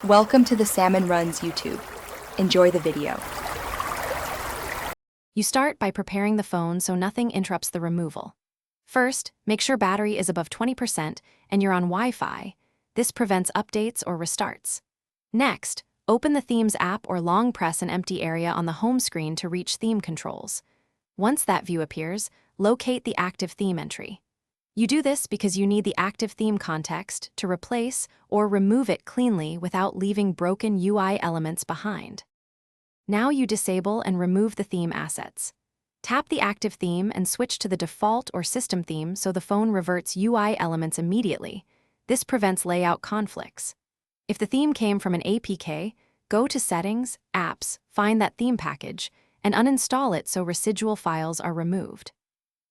Welcome to the Salmon Runs YouTube. Enjoy the video. You start by preparing the phone so nothing interrupts the removal. First, make sure battery is above 20% and you're on Wi-Fi. This prevents updates or restarts. Next, open the Themes app or long press an empty area on the home screen to reach theme controls. Once that view appears, locate the active theme entry. You do this because you need the active theme context to replace or remove it cleanly without leaving broken UI elements behind. Now you disable and remove the theme assets. Tap the active theme and switch to the default or system theme so the phone reverts UI elements immediately. This prevents layout conflicts. If the theme came from an APK, go to Settings, Apps, find that theme package, and uninstall it so residual files are removed.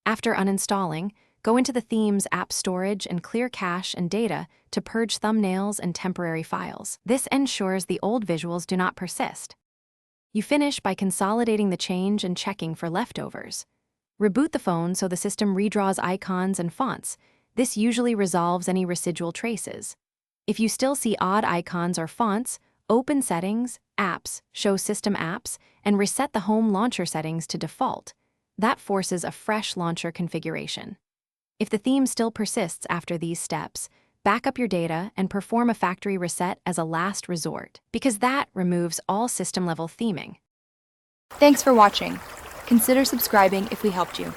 After uninstalling, go into the theme's app storage and clear cache and data to purge thumbnails and temporary files. This ensures the old visuals do not persist. You finish by consolidating the change and checking for leftovers. Reboot the phone so the system redraws icons and fonts. This usually resolves any residual traces. If you still see odd icons or fonts, open Settings, Apps, Show System Apps, and reset the home launcher settings to default. That forces a fresh launcher configuration. If the theme still persists after these steps, back up your data and perform a factory reset as a last resort, because that removes all system-level theming. Thanks for watching. Consider subscribing if we helped you.